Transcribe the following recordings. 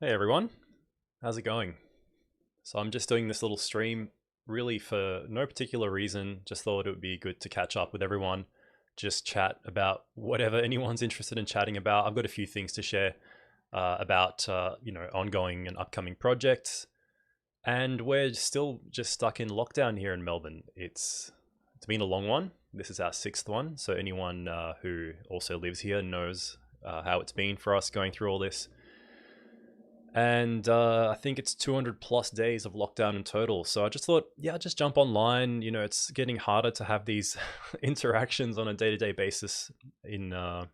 Hey everyone, how's it going? So I'm just doing this little stream really for no particular reason, just thought it would be good to catch up with everyone, just chat about whatever anyone's interested in chatting about. I've got a few things to share about ongoing and upcoming projects, and we're still just stuck in lockdown here in Melbourne. It's been a long one. This is our sixth one, so anyone who also lives here knows how it's been for us going through all this. And I think it's 200 plus days of lockdown in total. So I just thought, yeah, just jump online. You know, it's getting harder to have these interactions on a day to day basis in a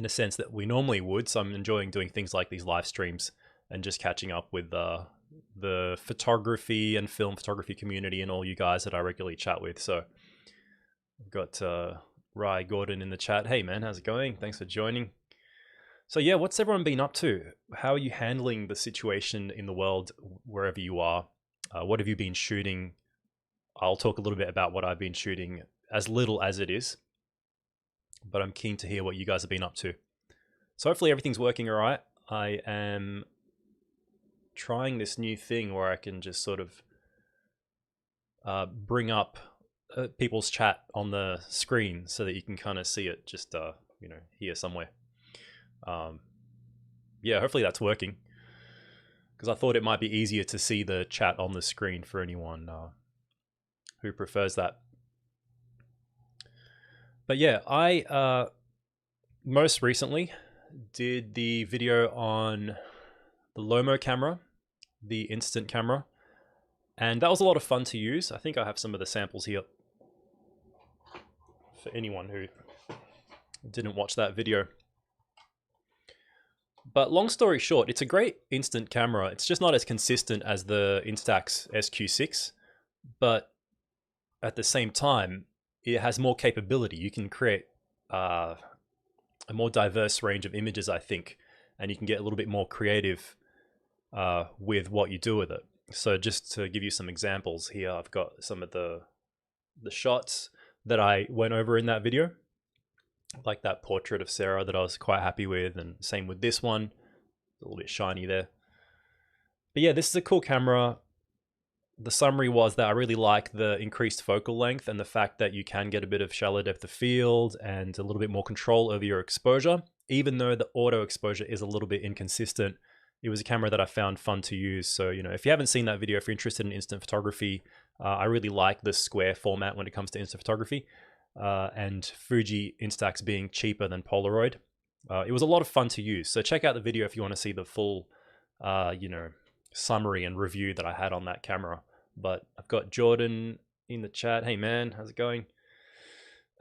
sense that we normally would. So I'm enjoying doing things like these live streams and just catching up with the photography and film photography community and all you guys that I regularly chat with. So I've got Rye Gordon in the chat. Hey man, how's it going? Thanks for joining. So yeah, what's everyone been up to? How are you handling the situation in the world wherever you are? What have you been shooting? I'll talk a little bit about what I've been shooting, as little as it is, but I'm keen to hear what you guys have been up to. So hopefully everything's working all right. I am trying this new thing where I can just sort of bring up people's chat on the screen so that you can kind of see it just here somewhere. Yeah, hopefully that's working, because I thought it might be easier to see the chat on the screen for anyone who prefers that. But yeah, I most recently did the video on the Lomo camera, the instant camera, and that was a lot of fun to use. I think I have some of the samples here for anyone who didn't watch that video. But long story short, it's a great instant camera. It's just not as consistent as the Instax SQ6, but at the same time, it has more capability. You can create a more diverse range of images, I think, and you can get a little bit more creative with what you do with it. So just to give you some examples here, I've got some of the shots that I went over in that video, like that portrait of Sarah that I was quite happy with, and same with this one, a little bit shiny there. But yeah, this is a cool camera. The summary was that I really like the increased focal length and the fact that you can get a bit of shallow depth of field and a little bit more control over your exposure. Even though the auto exposure is a little bit inconsistent, it was a camera that I found fun to use. So, you know, if you haven't seen that video, if you're interested in instant photography, I really like the square format when it comes to instant photography. And Fuji Instax being cheaper than Polaroid, it was a lot of fun to use. So check out the video if you want to see the full, summary and review that I had on that camera. But I've got Jordan in the chat. Hey man, how's it going?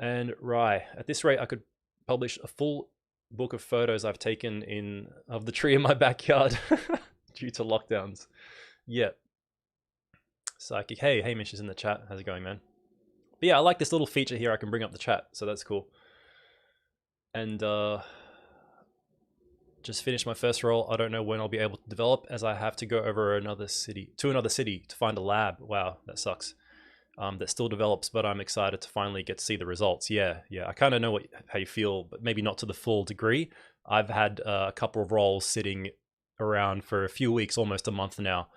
And Rye, at this rate, I could publish a full book of photos I've taken of the tree in my backyard due to lockdowns. Yep. Psychic. Hey, Hamish is in the chat. How's it going, man? But yeah, I like this little feature here. I can bring up the chat, so that's cool. And just finished my first roll. I don't know when I'll be able to develop, as I have to go over another city to find a lab. Wow, that sucks. That still develops, but I'm excited to finally get to see the results. Yeah. I kind of know how you feel, but maybe not to the full degree. I've had a couple of rolls sitting around for a few weeks, almost a month now,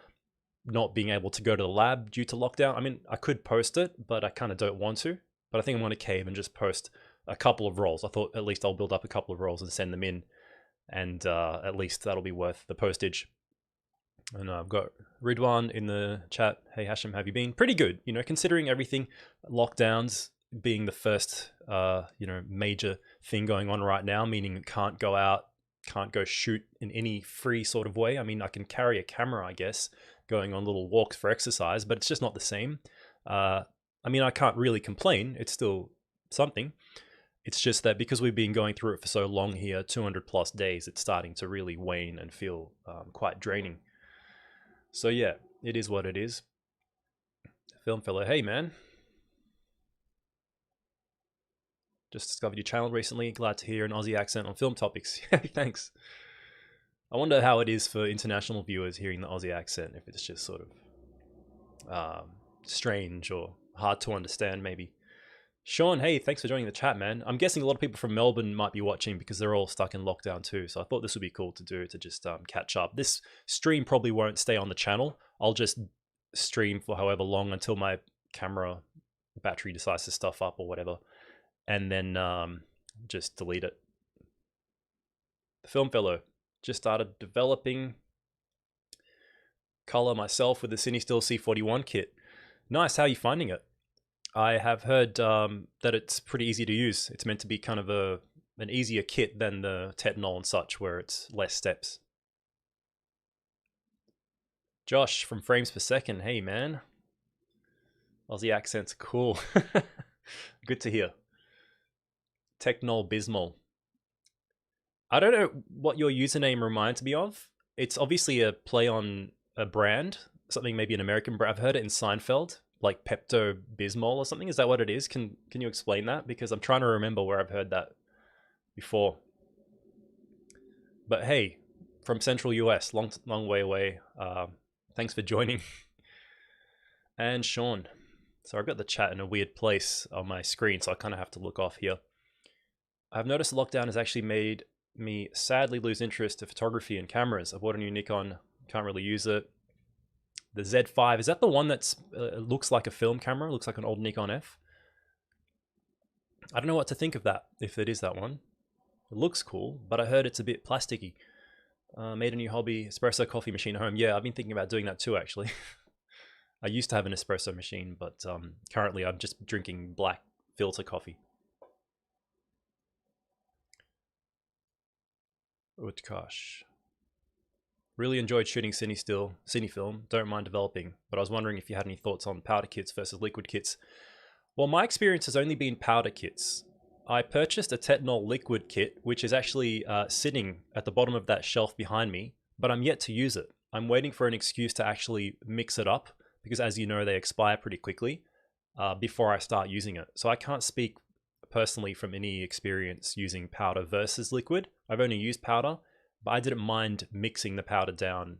not being able to go to the lab due to lockdown. I mean, I could post it, but I kind of don't want to. But I think I'm going to cave and just post a couple of rolls. I thought at least I'll build up a couple of rolls and send them in, and at least that'll be worth the postage. And I've got Ridwan in the chat. Hey Hashem, have you been? Pretty good, you know, considering everything. Lockdowns being the first, major thing going on right now, meaning can't go out, can't go shoot in any free sort of way. I mean, I can carry a camera, I guess, going on little walks for exercise, but it's just not the same. I mean, I can't really complain. It's still something. It's just that because we've been going through it for so long here, 200 plus days, it's starting to really wane and feel quite draining. So yeah, it is what it is. Film fellow, hey man. Just discovered your channel recently. Glad to hear an Aussie accent on film topics. Thanks. I wonder how it is for international viewers hearing the Aussie accent, if it's just sort of strange or hard to understand maybe. Sean, hey, thanks for joining the chat, man. I'm guessing a lot of people from Melbourne might be watching because they're all stuck in lockdown too. So I thought this would be cool to do to just catch up. This stream probably won't stay on the channel. I'll just stream for however long until my camera battery decides to stuff up or whatever, and then just delete it. The Film Fellow just started developing color myself with the CineStill C41 kit. Nice. How are you finding it? I have heard that it's pretty easy to use. It's meant to be kind of an easier kit than the Tetanol and such, where it's less steps. Josh from Frames Per Second. Hey, man. Aussie accent's cool. Good to hear. Technol Bismol. I don't know what your username reminds me of. It's obviously a play on a brand, something maybe an American brand. I've heard it in Seinfeld, like Pepto Bismol or something. Is that what it is? Can you explain that? Because I'm trying to remember where I've heard that before. But hey, from Central US, long way away. Thanks for joining. And Sean. So I've got the chat in a weird place on my screen, so I kind of have to look off here. I've noticed lockdown has actually made me sadly lose interest to photography and cameras. I bought a new Nikon, can't really use it. The Z5, is that the one that's looks like a film camera, looks like an old Nikon F? I don't know what to think of that, if it is that one. It looks cool, but I heard it's a bit plasticky. Made a new hobby, espresso coffee machine at home. Yeah, I've been thinking about doing that too, actually. I used to have an espresso machine, but currently I'm just drinking black filter coffee. Utkarsh. Really enjoyed shooting cine film, don't mind developing, but I was wondering if you had any thoughts on powder kits versus liquid kits. Well, my experience has only been powder kits. I purchased a Tetanol liquid kit, which is actually sitting at the bottom of that shelf behind me, but I'm yet to use it. I'm waiting for an excuse to actually mix it up, because as you know, they expire pretty quickly before I start using it. So I can't speak personally from any experience using powder versus liquid. I've only used powder, but I didn't mind mixing the powder down,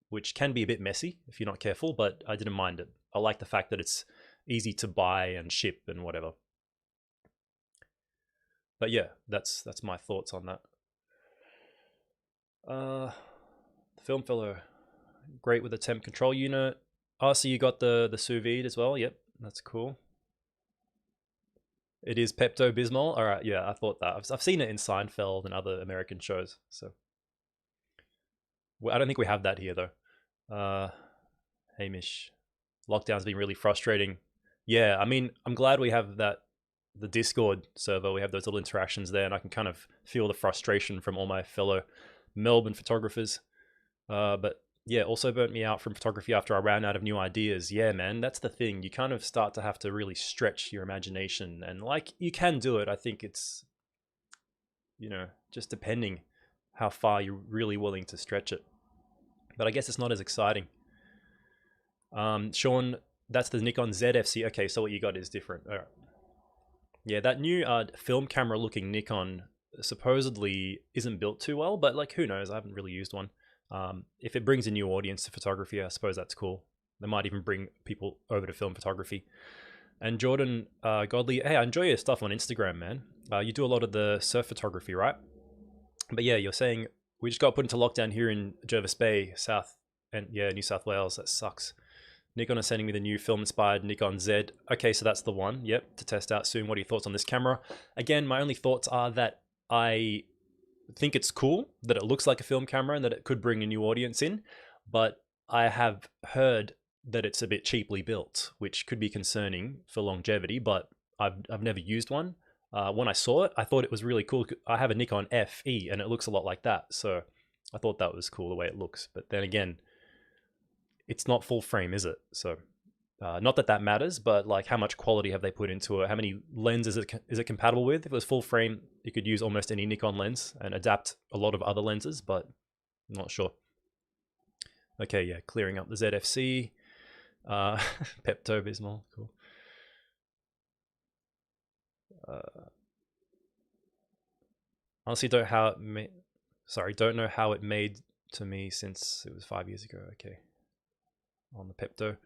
which can be a bit messy if you're not careful, but I didn't mind it. I like the fact that it's easy to buy and ship and whatever. But yeah, that's my thoughts on that. The Film Fellow, great with the temp control unit. Oh, so you got the sous vide as well? Yep, that's cool. It is Pepto Bismol. All right, yeah, I thought that. I've seen it in Seinfeld and other American shows. So I don't think we have that here though. Hamish, lockdown's been really frustrating. Yeah, I mean, I'm glad we have the Discord server. We have those little interactions there, and I can kind of feel the frustration from all my fellow Melbourne photographers. But yeah, also burnt me out from photography after I ran out of new ideas. Yeah, man, that's the thing. You kind of start to have to really stretch your imagination, and like you can do it. I think it's, just depending how far you're really willing to stretch it. But I guess it's not as exciting. Sean, that's the Nikon ZFC. Okay, so what you got is different. All right. Yeah, that new film camera looking Nikon supposedly isn't built too well, but like who knows? I haven't really used one. If it brings a new audience to photography, I suppose that's cool. They might even bring people over to film photography. And Jordan Godley, hey, I enjoy your stuff on Instagram, man. You do a lot of the surf photography, right? But yeah, you're saying we just got put into lockdown here in Jervis Bay, New South Wales. That sucks. Nikon is sending me the new film-inspired Nikon Z. Okay, so that's the one. Yep, to test out soon. What are your thoughts on this camera? Again, my only thoughts are that I think it's cool that it looks like a film camera and that it could bring a new audience in, but I have heard that it's a bit cheaply built, which could be concerning for longevity, but I've never used one. When I saw it, I thought it was really cool. I have a Nikon FE and it looks a lot like that, so I thought that was cool the way it looks. But then again, it's not full frame, is it? So not that matters, but like how much quality have they put into it? How many lenses is it compatible with? If it was full frame, you could use almost any Nikon lens and adapt a lot of other lenses, but I'm not sure. Okay, yeah, clearing up the ZFC. Pepto Bismol, cool. Honestly, don't know how it made to me since it was 5 years ago. Okay, on the Pepto.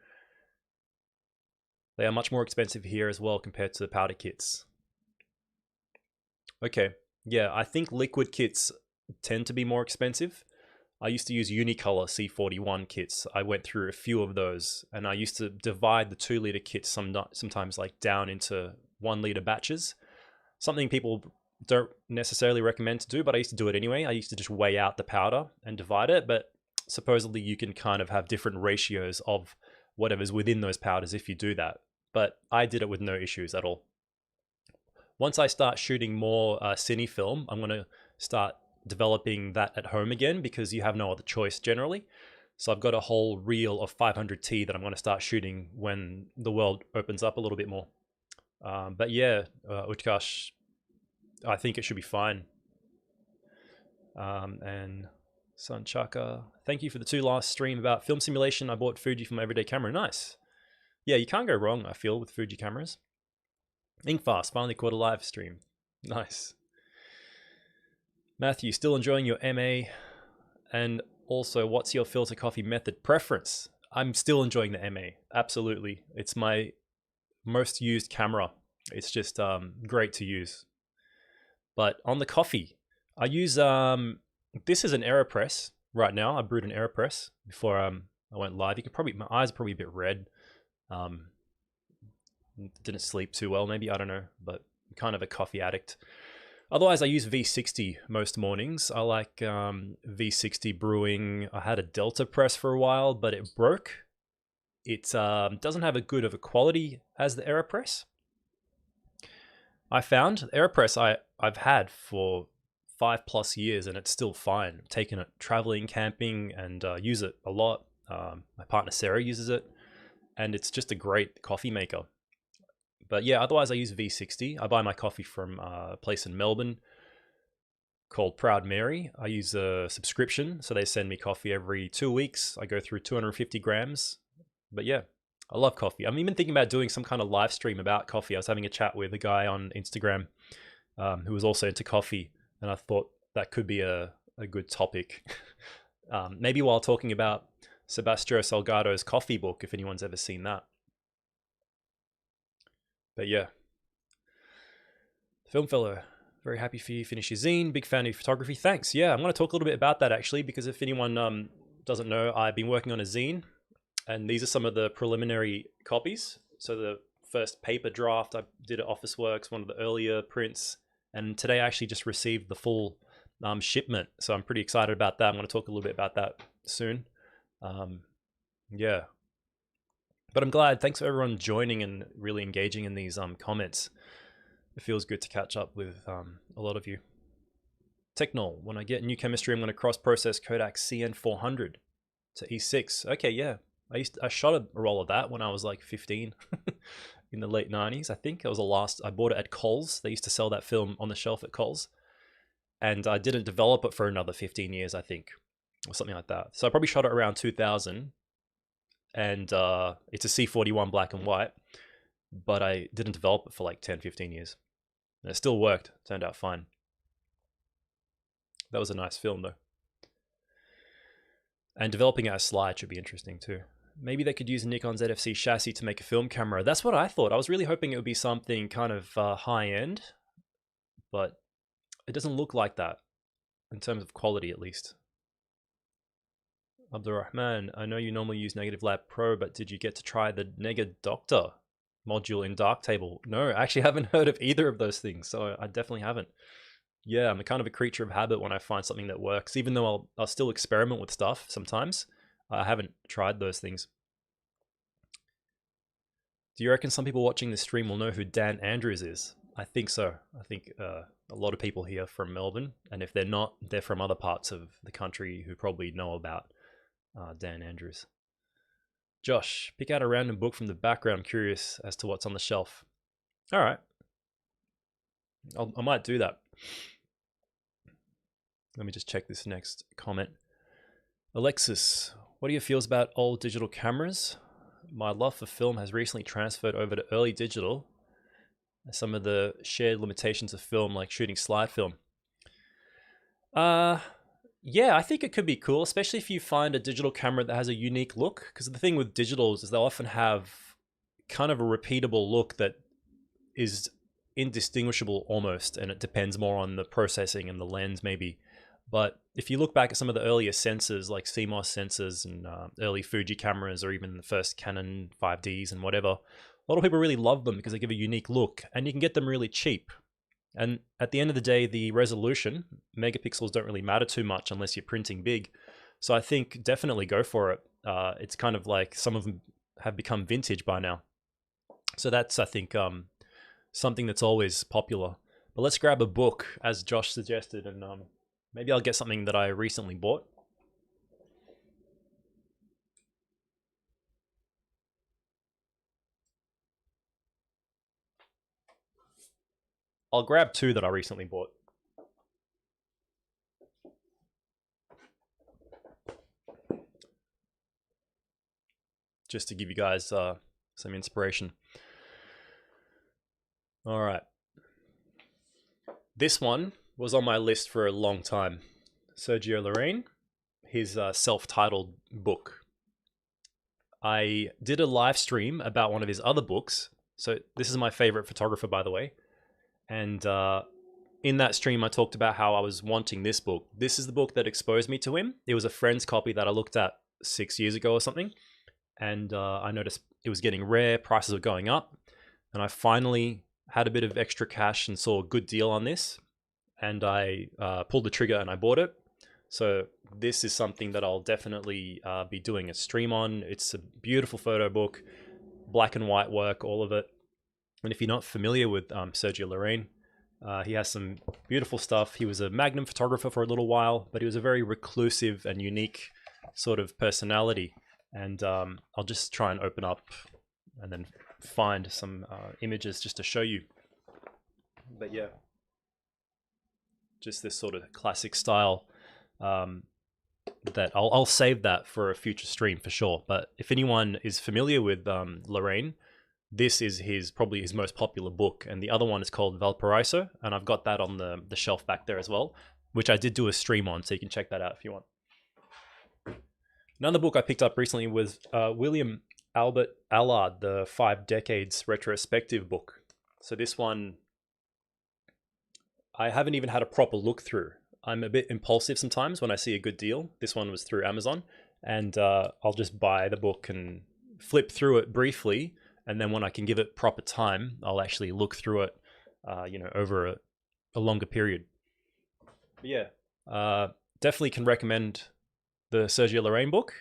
They are much more expensive here as well compared to the powder kits. Okay, yeah, I think liquid kits tend to be more expensive. I used to use Unicolor C41 kits. I went through a few of those, and I used to divide the 2 liter kits sometimes like down into 1 liter batches. Something people don't necessarily recommend to do, but I used to do it anyway. I used to just weigh out the powder and divide it, but supposedly you can kind of have different ratios of whatever's within those powders if you do that. But I did it with no issues at all. Once I start shooting more cine film, I'm going to start developing that at home again because you have no other choice generally. So I've got a whole reel of 500T that I'm going to start shooting when the world opens up a little bit more. But yeah, Utkarsh, I think it should be fine. And Sanchaka, thank you for the 2 last stream about film simulation. I bought Fuji for my everyday camera. Nice. Yeah, you can't go wrong, I feel, with Fuji cameras. Inkfast, finally caught a live stream. Nice. Matthew, still enjoying your MA? And also, what's your filter coffee method preference? I'm still enjoying the MA, absolutely. It's my most used camera. It's just great to use. But on the coffee, I use, this is an AeroPress right now. I brewed an AeroPress before I went live. You can probably, my eyes are probably a bit red. Didn't sleep too well, maybe, I don't know, but I'm kind of a coffee addict. Otherwise, I use V60 most mornings. I like V60 brewing. I had a Delta press for a while, but it broke. It doesn't have as good of a quality as the AeroPress. I found AeroPress I've had for 5+ years and it's still fine. I've taken it traveling, camping, and use it a lot. My partner Sarah uses it, and it's just a great coffee maker. But yeah, otherwise I use V60. I buy my coffee from a place in Melbourne called Proud Mary. I use a subscription, so they send me coffee every 2 weeks. I go through 250 grams. But yeah, I love coffee. I'm even thinking about doing some kind of live stream about coffee. I was having a chat with a guy on Instagram who was also into coffee, and I thought that could be a good topic. Maybe while talking about Sebastião Salgado's coffee book, if anyone's ever seen that. But yeah, Film Fellow, very happy for you. Finish your zine. Big fan of your photography. Thanks. Yeah, I'm going to talk a little bit about that actually, because if anyone doesn't know, I've been working on a zine, and these are some of the preliminary copies. So the first paper draft I did at Officeworks, one of the earlier prints, and today I actually just received the full shipment. So I'm pretty excited about that. I'm going to talk a little bit about that soon. Yeah. But I'm glad. Thanks for everyone joining and really engaging in these comments. It feels good to catch up with a lot of you. Technol, when I get new chemistry, I'm going to cross-process Kodak CN400 to E6. Okay, yeah. I shot a roll of that when I was like 15 in the late 90s, I think. It was the last. I bought it at Coles. They used to sell that film on the shelf at Coles. And I didn't develop it for another 15 years, I think, or something like that. So I probably shot it around 2000. And it's a C41 black and white, but I didn't develop it for like 10, 15 years. And it still worked. Turned out fine. That was a nice film though. And developing out a slide should be interesting too. Maybe they could use a Nikon ZFC chassis to make a film camera. That's what I thought. I was really hoping it would be something kind of high end, but it doesn't look like that in terms of quality at least. Abdurrahman, I know you normally use Negative Lab Pro, but did you get to try the Nega Doctor module in Darktable? No, I actually haven't heard of either of those things, so I definitely haven't. Yeah, I'm a kind of a creature of habit when I find something that works, even though I'll still experiment with stuff sometimes. I haven't tried those things. Do you reckon some people watching this stream will know who Dan Andrews is? I think so. I think a lot of people here from Melbourne, and if they're not, they're from other parts of the country who probably know about Dan Andrews. Josh, pick out a random book from the background. I'm curious as to what's on the shelf. All right. I might do that. Let me just check this next comment. Alexis, what are your feels about old digital cameras? My love for film has recently transferred over to early digital. Some of the shared limitations of film, like shooting slide film. Yeah, I think it could be cool, especially if you find a digital camera that has a unique look. Because the thing with digitals is they'll often have kind of a repeatable look that is indistinguishable almost, and it depends more on the processing and the lens maybe. But if you look back at some of the earlier sensors like CMOS sensors and early Fuji cameras, or even the first Canon 5Ds and whatever, a lot of people really love them because they give a unique look, and you can get them really cheap. And at the end of the day, the resolution, megapixels don't really matter too much unless you're printing big. So I think definitely go for it. It's kind of like some of them have become vintage by now. So that's, I think, something that's always popular. But let's grab a book, as Josh suggested, and maybe I'll get something that I recently bought. I'll grab two that I recently bought. Just to give you guys some inspiration. All right. This one was on my list for a long time. Sergio Lorraine, his self-titled book. I did a live stream about one of his other books. So this is my favorite photographer, by the way. And in that stream, I talked about how I was wanting this book. This is the book that exposed me to him. It was a friend's copy that I looked at 6 years ago or something. And I noticed it was getting rare, prices were going up. And I finally had a bit of extra cash and saw a good deal on this. And I pulled the trigger and I bought it. So this is something that I'll definitely be doing a stream on. It's a beautiful photo book, black and white work, all of it. And if you're not familiar with Sergio Lorraine, he has some beautiful stuff. He was a Magnum photographer for a little while, but he was a very reclusive and unique sort of personality. And I'll just try and open up and then find some images just to show you. But yeah, just this sort of classic style that I'll save that for a future stream for sure. But if anyone is familiar with Lorraine, this is probably his most popular book, and the other one is called Valparaiso, and I've got that on the shelf back there as well, which I did do a stream on, so you can check that out if you want. Another book I picked up recently was William Albert Allard, the 5 Decades Retrospective book. So this one, I haven't even had a proper look through. I'm a bit impulsive sometimes when I see a good deal. This one was through Amazon, and I'll just buy the book and flip through it briefly, and then when I can give it proper time, I'll actually look through it, over a longer period. But yeah, definitely can recommend the Sergio Lorraine book.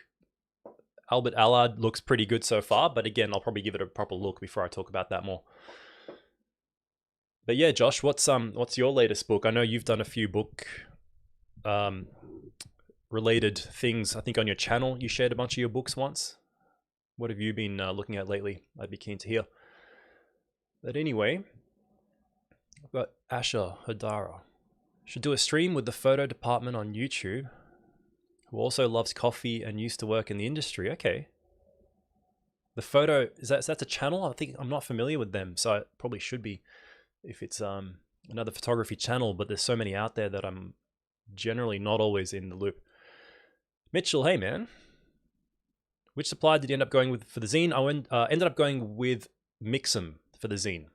Albert Allard looks pretty good so far, but again, I'll probably give it a proper look before I talk about that more. But yeah, Josh, what's your latest book? I know you've done a few book related things. I think on your channel you shared a bunch of your books once. What have you been looking at lately? I'd be keen to hear. But anyway, I've got Asha Hodara. Should do a stream with the photo department on YouTube, who also loves coffee and used to work in the industry. Okay. The photo, that's a channel? I think I'm not familiar with them, so I probably should be if it's another photography channel, but there's so many out there that I'm generally not always in the loop. Mitchell, hey man. Which supplier did you end up going with for the zine? I ended up going with Mixum for the zine.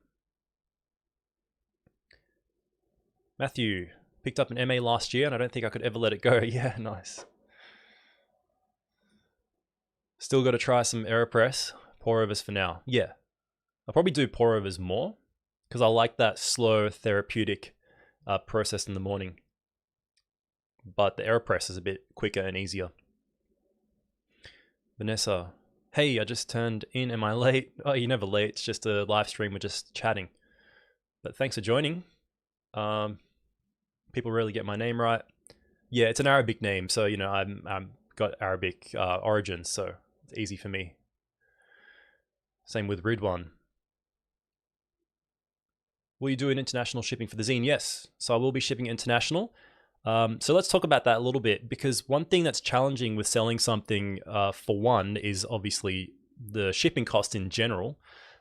Matthew, picked up an MA last year and I don't think I could ever let it go. Yeah, nice. Still got to try some AeroPress pour overs for now. Yeah, I'll probably do pour overs more because I like that slow therapeutic process in the morning. But the AeroPress is a bit quicker and easier. Vanessa, hey, I just turned in. Am I late? Oh, you're never late. It's just a live stream. We're just chatting. But thanks for joining. People really get my name right. Yeah, it's an Arabic name, so I'm got Arabic origins, so it's easy for me. Same with Ridwan. Will you do an international shipping for the zine? Yes. So I will be shipping international. So let's talk about that a little bit, because one thing that's challenging with selling something, for one, is obviously the shipping cost in general.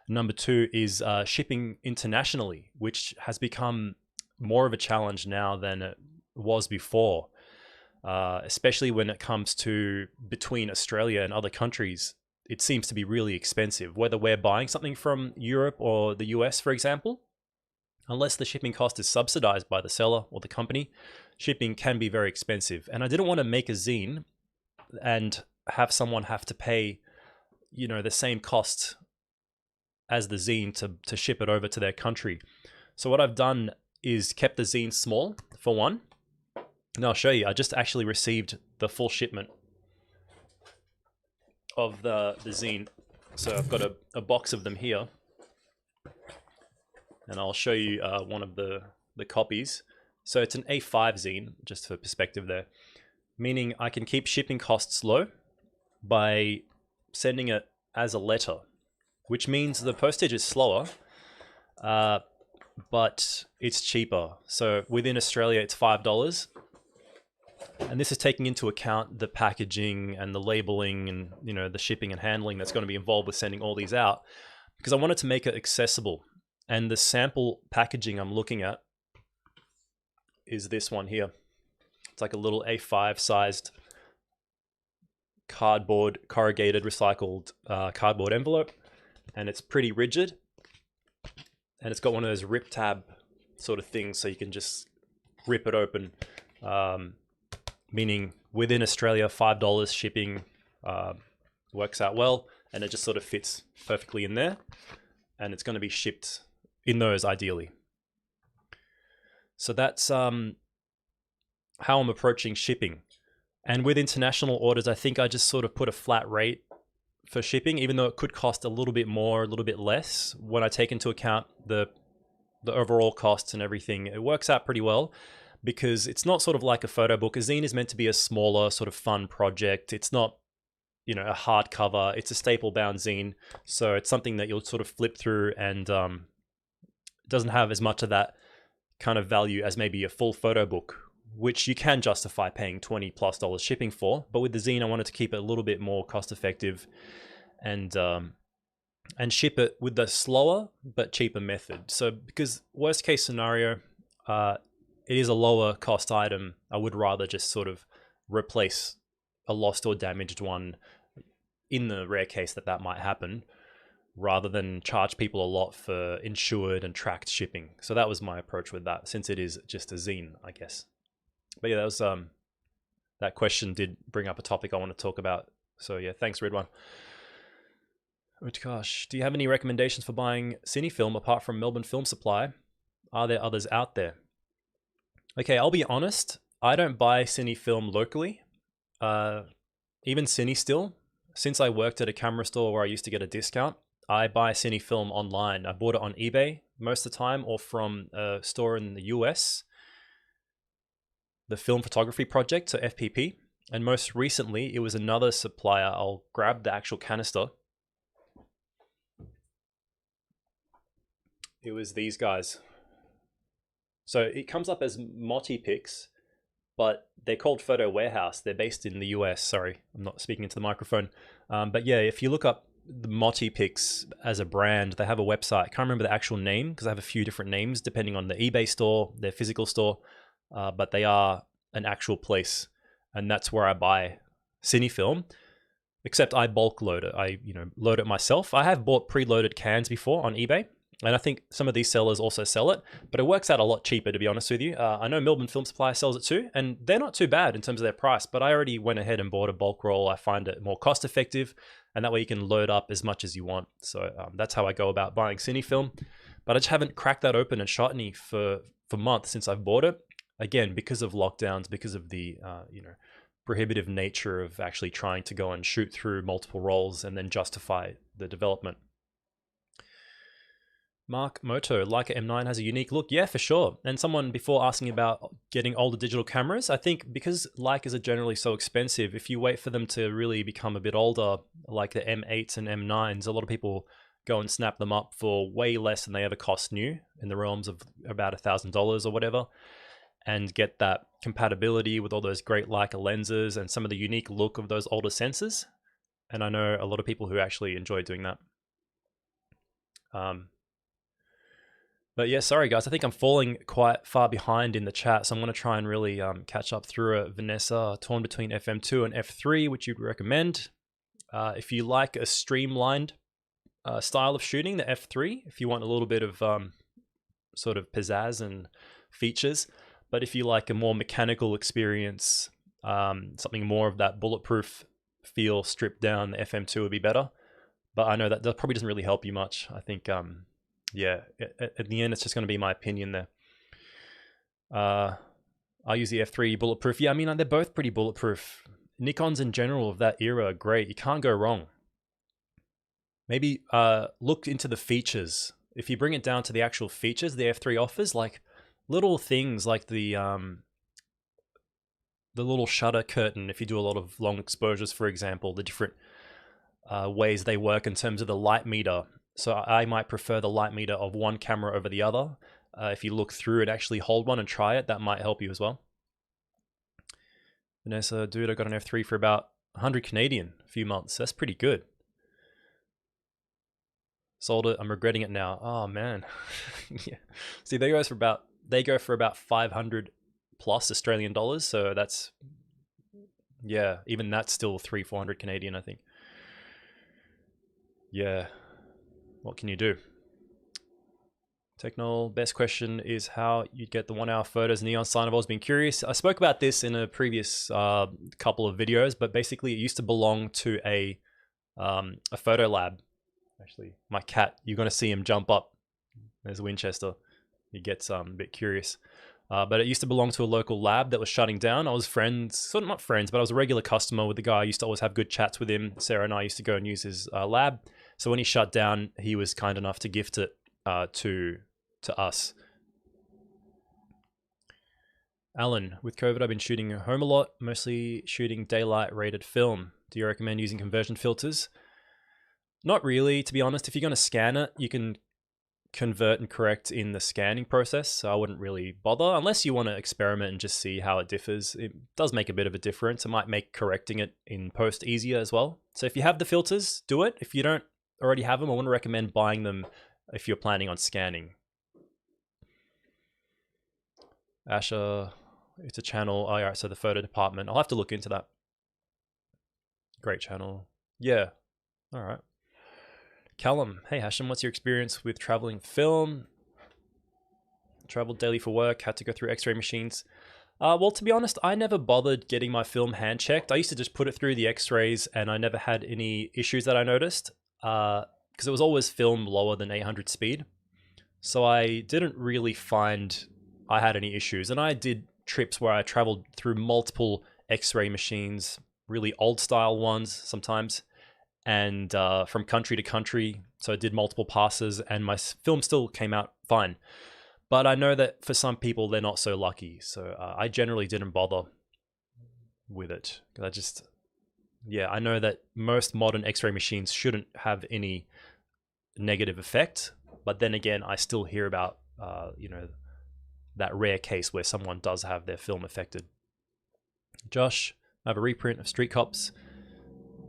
Number two is shipping internationally, which has become more of a challenge now than it was before, especially when it comes to between Australia and other countries. it seems to be really expensive, whether we're buying something from Europe or the US, for example. Unless the shipping cost is subsidized by the seller or the company, shipping can be very expensive. And I didn't want to make a zine and have someone have to pay, the same cost as the zine to ship it over to their country. So what I've done is kept the zine small, for one. And I'll show you, I just actually received the full shipment of the zine. So I've got a box of them here. And I'll show you one of the copies. So it's an A5 zine, just for perspective there. Meaning I can keep shipping costs low by sending it as a letter, which means the postage is slower, but it's cheaper. So within Australia, it's $5. And this is taking into account the packaging and the labeling and, the shipping and handling that's going to be involved with sending all these out, because I wanted to make it accessible. And the sample packaging I'm looking at is this one here. It's like a little A5 sized cardboard, corrugated, recycled cardboard envelope. And it's pretty rigid. And it's got one of those rip tab sort of things, so you can just rip it open. Meaning within Australia, $5 shipping works out well. And it just sort of fits perfectly in there. And it's going to be shipped in those ideally. So that's how I'm approaching shipping. And with international orders, I think I just sort of put a flat rate for shipping, even though it could cost a little bit more, a little bit less. When I take into account the overall costs and everything, it works out pretty well, because it's not sort of like a photo book. A zine is meant to be a smaller sort of fun project. It's not, a hardcover. It's a staple bound zine. So it's something that you'll sort of flip through, and doesn't have as much of that kind of value as maybe a full photo book, which you can justify paying $20+ shipping for. But with the zine, I wanted to keep it a little bit more cost effective and ship it with the slower but cheaper method. So because worst case scenario, it is a lower cost item, I would rather just sort of replace a lost or damaged one in the rare case that might happen, rather than charge people a lot for insured and tracked shipping. So that was my approach with that, since it is just a zine, I guess. But yeah, that was that question did bring up a topic I want to talk about. So yeah, thanks, Red One. Gosh, do you have any recommendations for buying Cinefilm apart from Melbourne Film Supply? Are there others out there? Okay, I'll be honest, I don't buy Cinefilm locally. Even CineStill, since I worked at a camera store where I used to get a discount, I buy Cinefilm online. I bought it on eBay most of the time, or from a store in the US, the Film Photography Project, so FPP. And most recently, it was another supplier. I'll grab the actual canister. It was these guys. So it comes up as Multipix, but they're called Photo Warehouse. They're based in the US. Sorry, I'm not speaking into the microphone. But yeah, if you look up the Multipix as a brand, they have a website. I can't remember the actual name because I have a few different names depending on the eBay store, their physical store, but they are an actual place, and that's where I buy Cinefilm. Except I bulk load it. I load it myself. I have bought preloaded cans before on eBay, and I think some of these sellers also sell it, but it works out a lot cheaper, to be honest with you. I know Melbourne Film Supply sells it too, and they're not too bad in terms of their price, but I already went ahead and bought a bulk roll. I find it more cost effective, and that way you can load up as much as you want. So that's how I go about buying Cinefilm, but I just haven't cracked that open and shot any for months since I've bought it. Again, because of lockdowns, because of the prohibitive nature of actually trying to go and shoot through multiple rolls and then justify the development. Mark Moto, Leica M9 has a unique look. Yeah, for sure. And someone before asking about getting older digital cameras, I think because Leicas are generally so expensive, if you wait for them to really become a bit older, like the M8s and M9s, a lot of people go and snap them up for way less than they ever cost new, in the realms of about $1,000 or whatever, and get that compatibility with all those great Leica lenses and some of the unique look of those older sensors. And I know a lot of people who actually enjoy doing that. But yeah, sorry guys, I think I'm falling quite far behind in the chat, so I'm going to try and really catch up through it. Vanessa, torn between FM2 and F3, which you'd recommend. If you like a streamlined style of shooting, the f3. If you want a little bit of sort of pizzazz and features, but if you like a more mechanical experience, something more of that bulletproof feel stripped down, the FM2 would be better. But I know that probably doesn't really help you much. I think, yeah, at the end, it's just going to be my opinion there. I use the f3 bulletproof. Yeah, I mean, they're both pretty bulletproof. Nikons in general of that era are great. You can't go wrong. Maybe look into the features. If you bring it down to the actual features the f3 offers, like little things like the little shutter curtain, if you do a lot of long exposures, for example, the different ways they work in terms of the light meter. So I might prefer the light meter of one camera over the other. If you look through and actually hold one and try it, that might help you as well. Vanessa, dude, I got an f3 for about 100 Canadian a few months. That's pretty good. Sold it. I'm regretting it now. Oh man. Yeah. See, they go for about 500 plus Australian dollars. So that's, yeah, even that's still 300-400 Canadian, I think. Yeah. What can you do? Technol, best question is how you'd get the 1 hour photos. Neon sign. I've always been curious. I spoke about this in a previous couple of videos, but basically it used to belong to a photo lab. Actually, my cat, you're going to see him jump up. There's Winchester. He gets a bit curious. But it used to belong to a local lab that was shutting down. I was friends, sort of not friends, but I was a regular customer with the guy. I used to always have good chats with him. Sarah and I used to go and use his lab. So when he shut down, he was kind enough to gift it to us. Alan, with COVID, I've been shooting at home a lot, mostly shooting daylight rated film. Do you recommend using conversion filters? Not really, to be honest. If you're going to scan it, you can convert and correct in the scanning process. So I wouldn't really bother unless you want to experiment and just see how it differs. It does make a bit of a difference. It might make correcting it in post easier as well. So if you have the filters, do it. If you don't already have them, I wouldn't recommend buying them if you're planning on scanning. Asher, it's a channel. Oh, yeah, so the photo department. I'll have to look into that. Great channel. Yeah. All right. Callum, hey Hashem, what's your experience with traveling film? Traveled daily for work, had to go through x-ray machines. Well, to be honest, I never bothered getting my film hand checked. I used to just put it through the x-rays and I never had any issues that I noticed because it was always film lower than 800 speed. So I didn't really find I had any issues. And I did trips where I traveled through multiple x-ray machines, really old style ones sometimes, and from country to country. So I did multiple passes and my film still came out fine. But I know that for some people, they're not so lucky. So I generally didn't bother with it. I know that most modern x-ray machines shouldn't have any negative effect. But then again, I still hear about, that rare case where someone does have their film affected. Josh, I have a reprint of Street Cops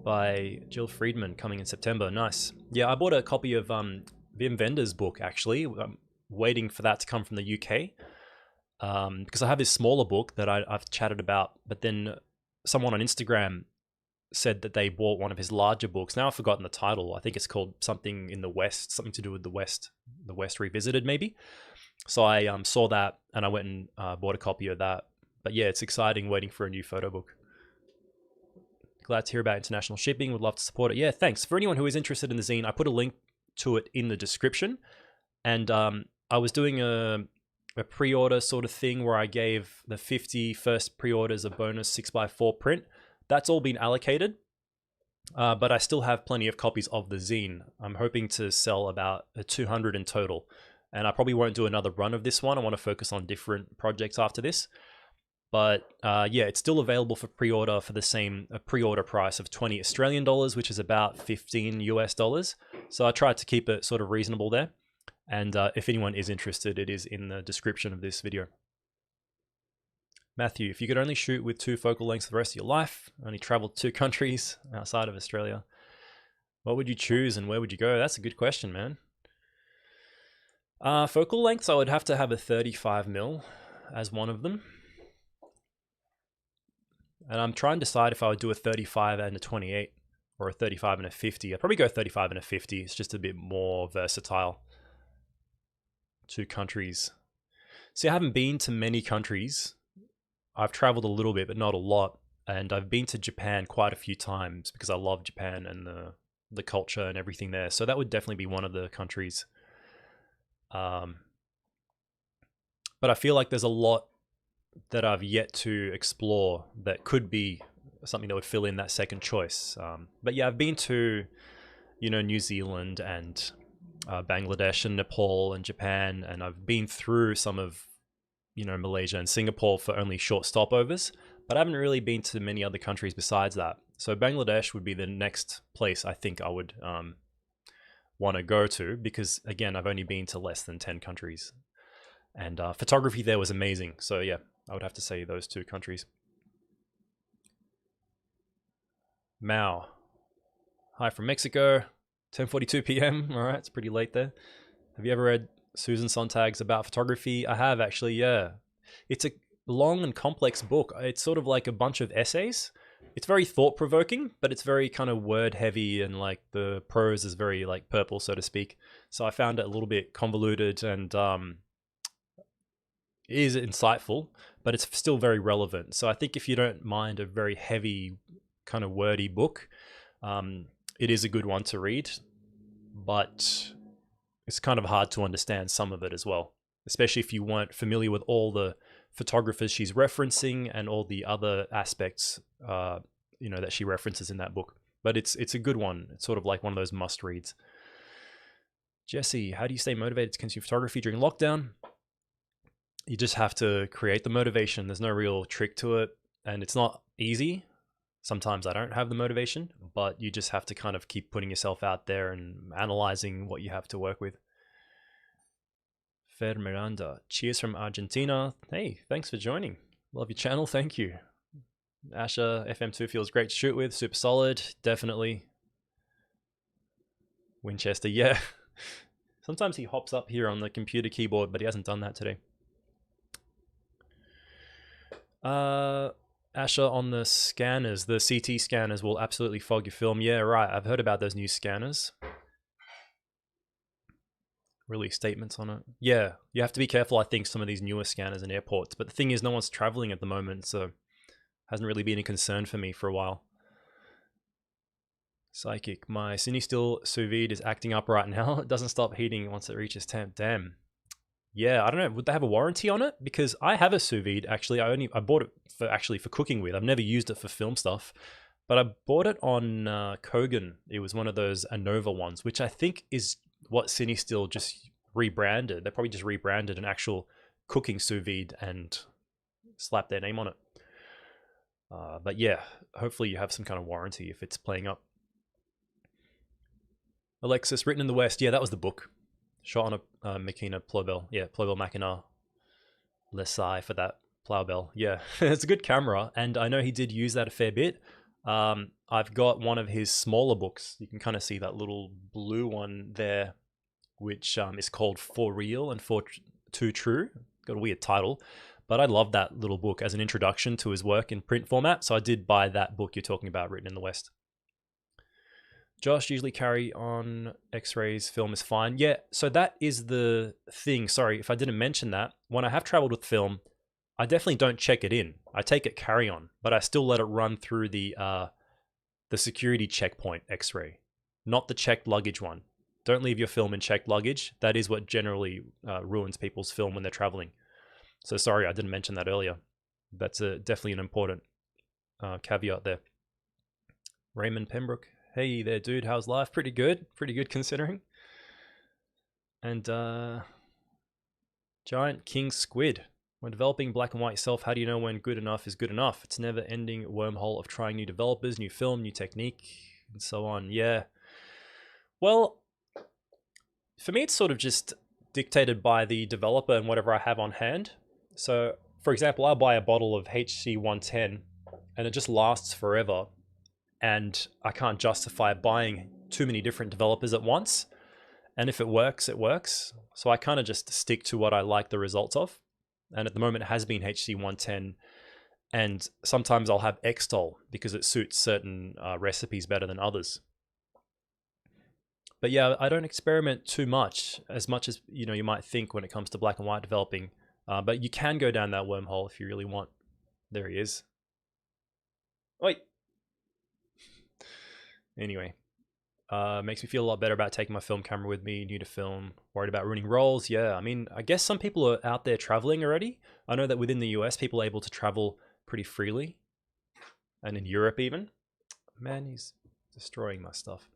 by Jill Friedman coming in September. Nice. Yeah, I bought a copy of Wim Wenders's book, actually. I'm waiting for that to come from the UK because I have this smaller book that I've chatted about, but then someone on Instagram said that they bought one of his larger books. Now I've forgotten the title. I think it's called something in the West, something to do with the West Revisited maybe. So I saw that and I went and bought a copy of that. But yeah, it's exciting waiting for a new photo book. Glad to hear about international shipping. Would love to support it. Yeah, thanks. For anyone who is interested in the zine, I put a link to it in the description. And I was doing a pre-order sort of thing where I gave the 50 first pre-orders a bonus 6x4 print. That's all been allocated. But I still have plenty of copies of the zine. I'm hoping to sell about 200 in total. And I probably won't do another run of this one. I want to focus on different projects after this. But yeah, it's still available for pre-order for the same pre-order price of 20 Australian dollars, which is about 15 US dollars. So I tried to keep it sort of reasonable there. And if anyone is interested, it is in the description of this video. Matthew, if you could only shoot with 2 focal lengths for the rest of your life, only travel to 2 countries outside of Australia, what would you choose and where would you go? That's a good question, man. Focal lengths, I would have to have a 35mm as one of them. And I'm trying to decide if I would do a 35 and a 28 or a 35 and a 50. I'd probably go 35 and a 50. It's just a bit more versatile. 2 countries. See, I haven't been to many countries. I've traveled a little bit, but not a lot. And I've been to Japan quite a few times because I love Japan and the culture and everything there. So that would definitely be one of the countries. But I feel like there's a lot that I've yet to explore that could be something that would fill in that second choice. But yeah, I've been to, New Zealand and Bangladesh and Nepal and Japan, and I've been through some of, Malaysia and Singapore for only short stopovers, but I haven't really been to many other countries besides that. So Bangladesh would be the next place I think I would want to go to, because again, I've only been to less than 10 countries, and photography there was amazing. So yeah, I would have to say those 2 countries. Mao, hi from Mexico, 10:42 p.m. All right, it's pretty late there. Have you ever read Susan Sontag's About Photography? I have, actually, yeah. It's a long and complex book. It's sort of like a bunch of essays. It's very thought-provoking, but it's very kind of word-heavy, and like the prose is very like purple, so to speak. So I found it a little bit convoluted, and it is insightful, but it's still very relevant. So I think if you don't mind a very heavy, kind of wordy book, it is a good one to read, but it's kind of hard to understand some of it as well, especially if you weren't familiar with all the photographers she's referencing and all the other aspects, that she references in that book. But it's a good one. It's sort of like one of those must reads. Jesse, how do you stay motivated to consume photography during lockdown? You just have to create the motivation. There's no real trick to it, and it's not easy. Sometimes I don't have the motivation, but you just have to kind of keep putting yourself out there and analyzing what you have to work with. Fer Miranda, cheers from Argentina. Hey, thanks for joining. Love your channel, thank you. Asher, FM2 feels great to shoot with, super solid, definitely. Winchester, yeah. Sometimes he hops up here on the computer keyboard, but he hasn't done that today. Asher, on the scanners, the CT scanners will absolutely fog your film. Yeah, right. I've heard about those new scanners. Release statements on it. Yeah, you have to be careful, I think, some of these newer scanners in airports. But the thing is, no one's traveling at the moment, so hasn't really been a concern for me for a while. Psychic, my Cine Still sous vide is acting up right now. It doesn't stop heating once it reaches temp. Damn. Yeah, I don't know. Would they have a warranty on it? Because I have a sous vide, actually. I bought it for cooking with. I've never used it for film stuff, but I bought it on Kogan. It was one of those Anova ones, which I think is what Cine Still just rebranded. They probably just rebranded an actual cooking sous vide and slapped their name on it. But yeah, hopefully you have some kind of warranty if it's playing up. Alexis, Written in the West. Yeah, that was the book. Shot on a Makina Plowbell. Yeah, Plowbell Makina Lesai for that Plowbell. Yeah, it's a good camera, and I know he did use that a fair bit. I've got one of his smaller books. You can kind of see that little blue one there, which is called For Real and For Too True. Got a weird title, but I love that little book as an introduction to his work in print format. So I did buy that book you're talking about, Written in the West. Josh, usually carry on X-rays, film is fine. Yeah, so that is the thing. Sorry, if I didn't mention that. When I have traveled with film, I definitely don't check it in. I take it carry on, but I still let it run through the security checkpoint X-ray, not the checked luggage one. Don't leave your film in checked luggage. That is what generally ruins people's film when they're traveling. So sorry, I didn't mention that earlier. That's definitely an important caveat there. Raymond Pembroke. Hey there, dude. How's life? Pretty good. Pretty good considering. And Giant King Squid. When developing black and white yourself, how do you know when good enough is good enough? It's a never-ending wormhole of trying new developers, new film, new technique, and so on. Yeah. Well, for me, it's sort of just dictated by the developer and whatever I have on hand. So, for example, I'll buy a bottle of HC110 and it just lasts forever. And I can't justify buying too many different developers at once. And if it works, it works. So I kind of just stick to what I like the results of. And at the moment, it has been HC110. And sometimes I'll have Xtol because it suits certain recipes better than others. But yeah, I don't experiment too much as you might think when it comes to black and white developing. But you can go down that wormhole if you really want. There he is. Wait. Anyway, makes me feel a lot better about taking my film camera with me, new to film, worried about ruining rolls. Yeah, I mean, I guess some people are out there traveling already. I know that within the US, people are able to travel pretty freely. And in Europe even. Man, he's destroying my stuff.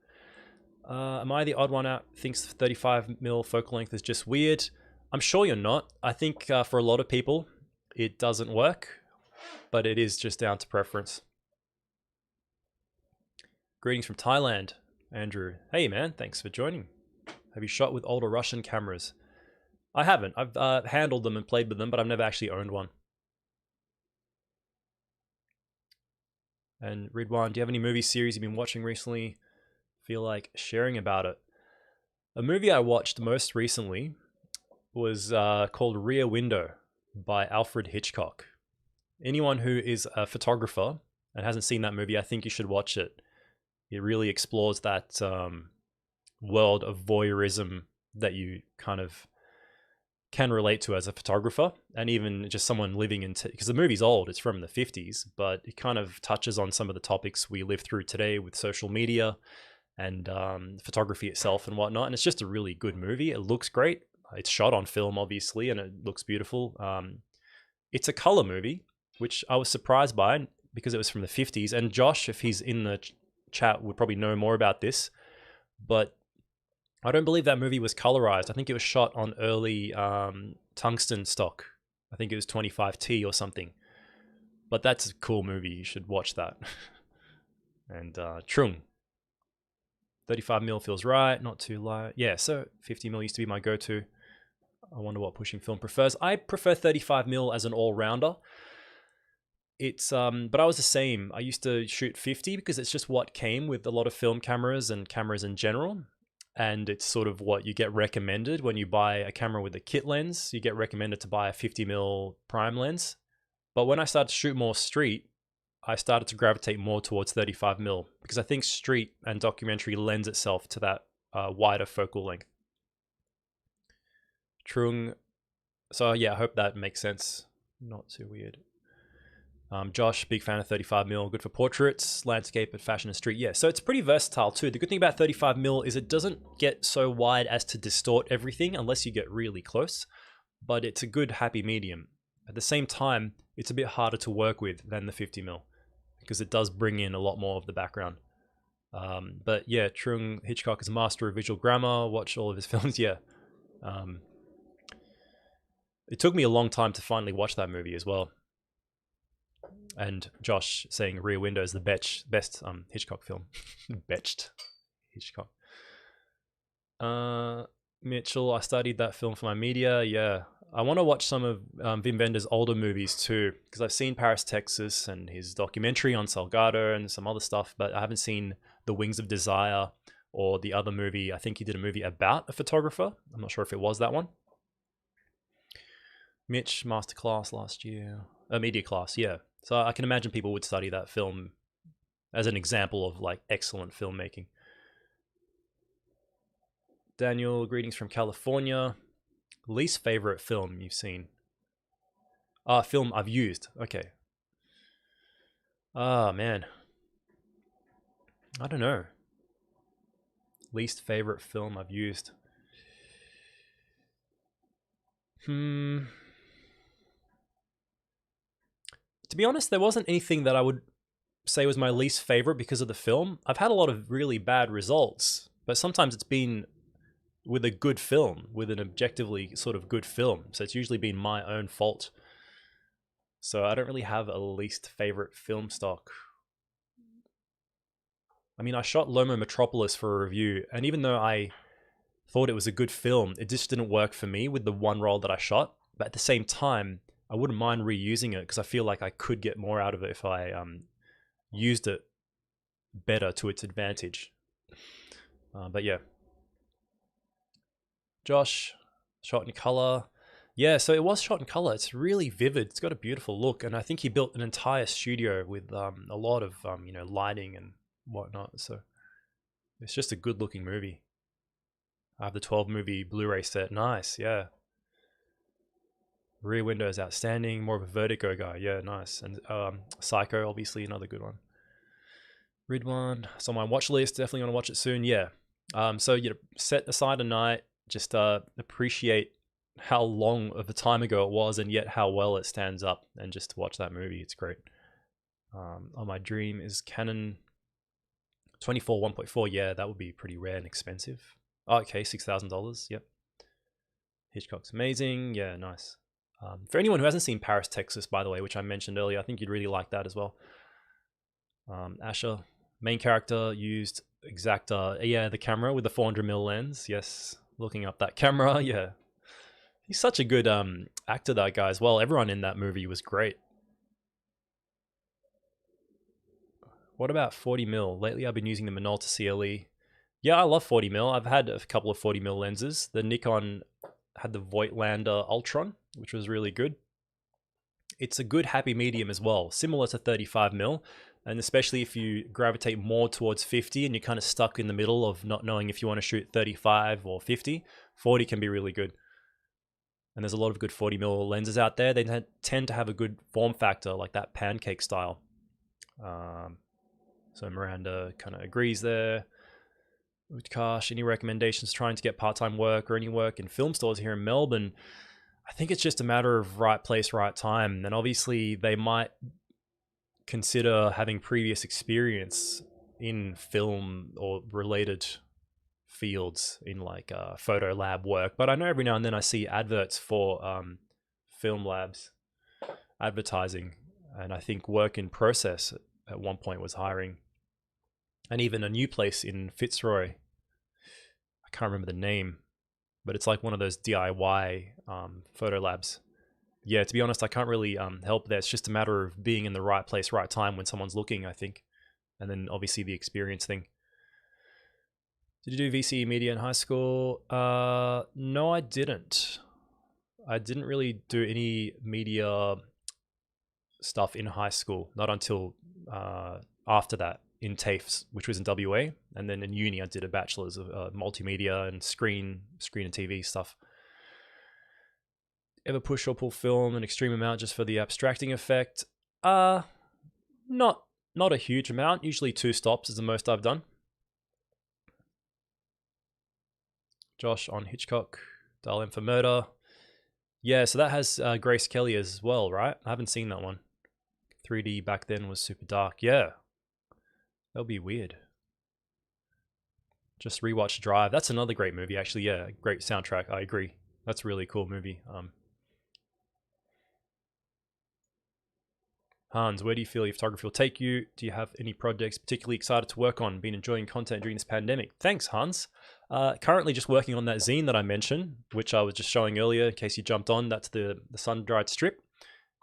Am I the odd one out? Thinks 35mm focal length is just weird. I'm sure you're not. I think for a lot of people, it doesn't work, but it is just down to preference. Greetings from Thailand, Andrew. Hey man, thanks for joining. Have you shot with older Russian cameras? I haven't. I've handled them and played with them, but I've never actually owned one. And Ridwan, do you have any movie series you've been watching recently? Feel like sharing about it? A movie I watched most recently was called Rear Window by Alfred Hitchcock. Anyone who is a photographer and hasn't seen that movie, I think you should watch it. It really explores that world of voyeurism that you kind of can relate to as a photographer, and even just someone living in, because the movie's old, it's from the 50s, but it kind of touches on some of the topics we live through today with social media and photography itself and whatnot. And it's just a really good movie. It looks great. It's shot on film, obviously, and it looks beautiful. It's a color movie, which I was surprised by because it was from the 50s. And Josh, if he's in the chat, would probably know more about this. But I don't believe that movie was colorized. I think it was shot on early tungsten stock. I think it was 25T or something. But that's a cool movie. You should watch that. And Trung. 35mm feels right, not too light. Yeah, so 50mm used to be my go-to. I wonder what pushing film prefers. I prefer 35mm as an all-rounder. It's but I was the same. I used to shoot 50 because it's just what came with a lot of film cameras and cameras in general. And it's sort of what you get recommended when you buy a camera with a kit lens. You get recommended to buy a 50mm prime lens. But when I started to shoot more street, I started to gravitate more towards 35mm because I think street and documentary lends itself to that wider focal length. Trung. So yeah, I hope that makes sense. Not too weird. Josh, big fan of 35mm, good for portraits, landscape, and fashion and street. Yeah, so it's pretty versatile too. The good thing about 35mm is it doesn't get so wide as to distort everything unless you get really close, but it's a good happy medium. At the same time, it's a bit harder to work with than the 50mm because it does bring in a lot more of the background. But yeah, Trung Hitchcock is a master of visual grammar. Watch all of his films. Yeah. It took me a long time to finally watch that movie as well. And Josh saying Rear Window is the best Hitchcock film. Betched Hitchcock. Mitchell, I studied that film for my media. Yeah. I want to watch some of Wim Wenders' older movies too, because I've seen Paris, Texas, and his documentary on Salgado and some other stuff, but I haven't seen The Wings of Desire or the other movie. I think he did a movie about a photographer. I'm not sure if it was that one. Mitch, masterclass last year. Media class, yeah. So I can imagine people would study that film as an example of like excellent filmmaking. Daniel, greetings from California. Least favorite film you've seen? Film I've used. Okay. Man. I don't know. Least favorite film I've used. To be honest, there wasn't anything that I would say was my least favorite because of the film. I've had a lot of really bad results, but sometimes it's been with a good film, with an objectively sort of good film. So it's usually been my own fault. So I don't really have a least favorite film stock. I mean, I shot Lomo Metropolis for a review, and even though I thought it was a good film, it just didn't work for me with the one roll that I shot. But at the same time, I wouldn't mind reusing it because I feel like I could get more out of it if I used it better to its advantage. But yeah. Josh, shot in color. Yeah, so it was shot in color. It's really vivid. It's got a beautiful look, and I think he built an entire studio with a lot of lighting and whatnot. So it's just a good looking movie. I have the 12 movie Blu-ray set. Nice, yeah. Rear Window is outstanding. More of a Vertigo guy. Yeah, nice. And Psycho, obviously, another good one. Ridwan. It's on my watch list. Definitely want to watch it soon. Yeah. So set aside a night. Just appreciate how long of a time ago it was, and yet how well it stands up. And just to watch that movie, it's great. My dream is Canon 24 1.4. Yeah, that would be pretty rare and expensive. Oh, okay, $6,000. Yep. Hitchcock's amazing. Yeah, nice. For anyone who hasn't seen Paris, Texas, by the way, which I mentioned earlier, I think you'd really like that as well. Asher, main character, used Exacta, the camera with the 400mm lens. Yes, looking up that camera, yeah. He's such a good actor, that guy, as well. Everyone in that movie was great. What about 40mm? Lately, I've been using the Minolta CLE. Yeah, I love 40mm. I've had a couple of 40mm lenses. The Nikon had the Voigtlander Ultron, which was really good. It's a good happy medium as well, similar to 35mm, and especially if you gravitate more towards 50 and you're kind of stuck in the middle of not knowing if you want to shoot 35 or 50, 40 can be really good. And there's a lot of good 40mm lenses out there. They tend to have a good form factor, like that pancake style. So Miranda kind of agrees there. Utkarsh, any recommendations trying to get part-time work or any work in film stores here in Melbourne? I think it's just a matter of right place, right time. And obviously they might consider having previous experience in film or related fields in like photo lab work. But I know every now and then I see adverts for film labs advertising. And I think Work in Process at one point was hiring. And even a new place in Fitzroy. I can't remember the name, but it's like one of those DIY photo labs. Yeah, to be honest, I can't really help there. It's just a matter of being in the right place, right time when someone's looking, I think. And then obviously the experience thing. Did you do VCE media in high school? No, I didn't. I didn't really do any media stuff in high school, not until after that in TAFEs, which was in WA. And then in uni, I did a bachelor's of multimedia and screen and TV stuff. Ever push or pull film an extreme amount just for the abstracting effect? Not a huge amount. Usually 2 stops is the most I've done. Josh on Hitchcock, Dial M for Murder. Yeah, so that has Grace Kelly as well, right? I haven't seen that one. 3D back then was super dark. Yeah, that'll be weird. Just rewatch Drive. That's another great movie, actually. Yeah, great soundtrack. I agree. That's a really cool movie. Hans, where do you feel your photography will take you? Do you have any projects particularly excited to work on? Been enjoying content during this pandemic? Thanks, Hans. Currently just working on that zine that I mentioned, which I was just showing earlier in case you jumped on. That's the sun-dried strip.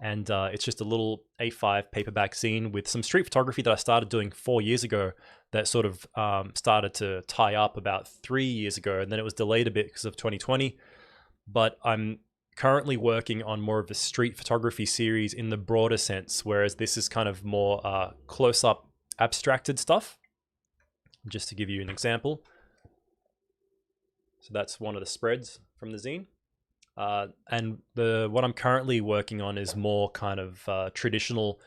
And it's just a little A5 paperback zine with some street photography that I started doing 4 years ago that sort of started to tie up about 3 years ago. And then it was delayed a bit because of 2020. But I'm currently working on more of a street photography series in the broader sense, whereas this is kind of more close-up abstracted stuff. Just to give you an example. So that's one of the spreads from the zine. And what I'm currently working on is more kind of traditional,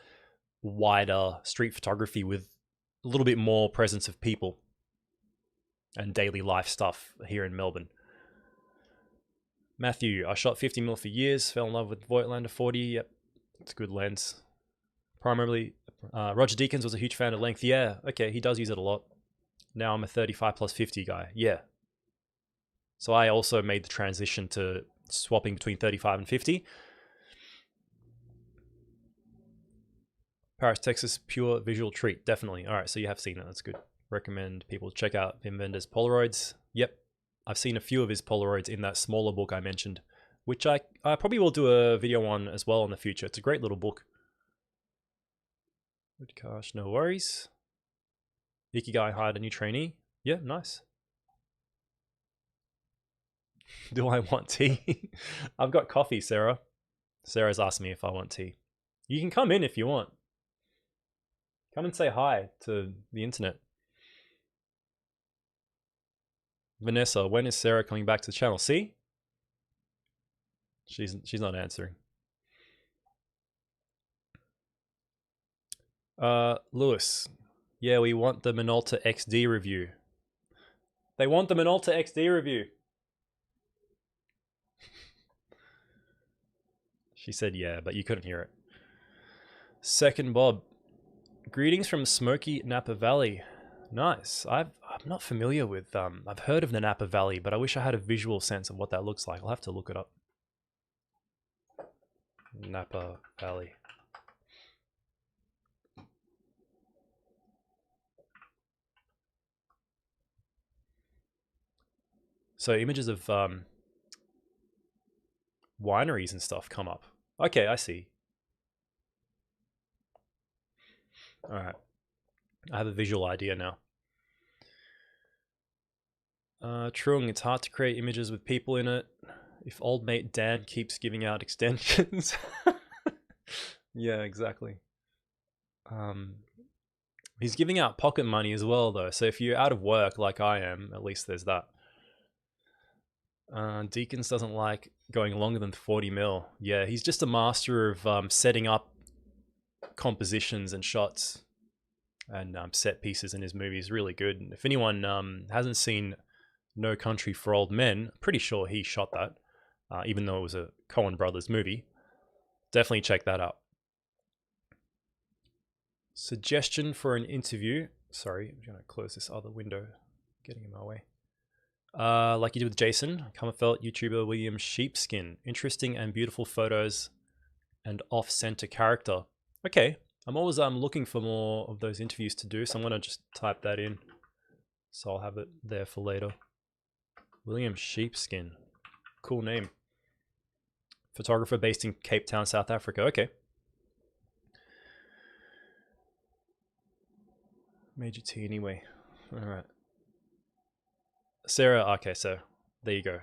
wider street photography with a little bit more presence of people and daily life stuff here in Melbourne. Matthew, I shot 50mm for years, fell in love with Voigtlander 40. Yep, it's a good lens. Primarily, Roger Deakins was a huge fan of length. Yeah, okay, he does use it a lot. Now I'm a 35+50 guy. Yeah. So I also made the transition to swapping between 35 and 50. Paris, Texas, pure visual treat. Definitely. All right, so you have seen that. That's good. Recommend people check out Wim Wenders' Polaroids. Yep. I've seen a few of his Polaroids in that smaller book I mentioned, which I probably will do a video on as well in the future. It's a great little book. Gosh, no worries. Ikigai hired a new trainee. Yeah, nice. Do I want tea? I've got coffee, Sarah. Sarah's asked me if I want tea. You can come in if you want. Come and say hi to the internet. Vanessa, when is Sarah coming back to the channel? See? She's not answering. Lewis. Yeah, we want the Minolta XD review. They want the Minolta XD review. She said yeah, but you couldn't hear it. Second Bob. Greetings from smoky Napa Valley. Nice. I'm not familiar with I've heard of the Napa Valley, but I wish I had a visual sense of what that looks like. I'll have to look it up. Napa Valley. So images of wineries and stuff come up. Okay, I see. All right. I have a visual idea now. Truing, it's hard to create images with people in it. If old mate Dan keeps giving out extensions. Yeah, exactly. He's giving out pocket money as well, though. So if you're out of work like I am, at least there's that. Deacons doesn't like going longer than 40 mil. Yeah, he's just a master of setting up compositions and shots and set pieces in his movies. Really good. And if anyone hasn't seen No Country for Old Men, I'm pretty sure he shot that, even though it was a Coen Brothers movie. Definitely check that out. Suggestion for an interview. Sorry, I'm going to close this other window, getting in my way. Like you did with Jason, Commonfelt YouTuber William Sheepskin. Interesting and beautiful photos and off-center character. Okay, I'm always looking for more of those interviews to do, so I'm going to just type that in. So I'll have it there for later. William Sheepskin. Cool name. Photographer based in Cape Town, South Africa. Okay. Major T anyway. All right. Sarah, okay, so there you go.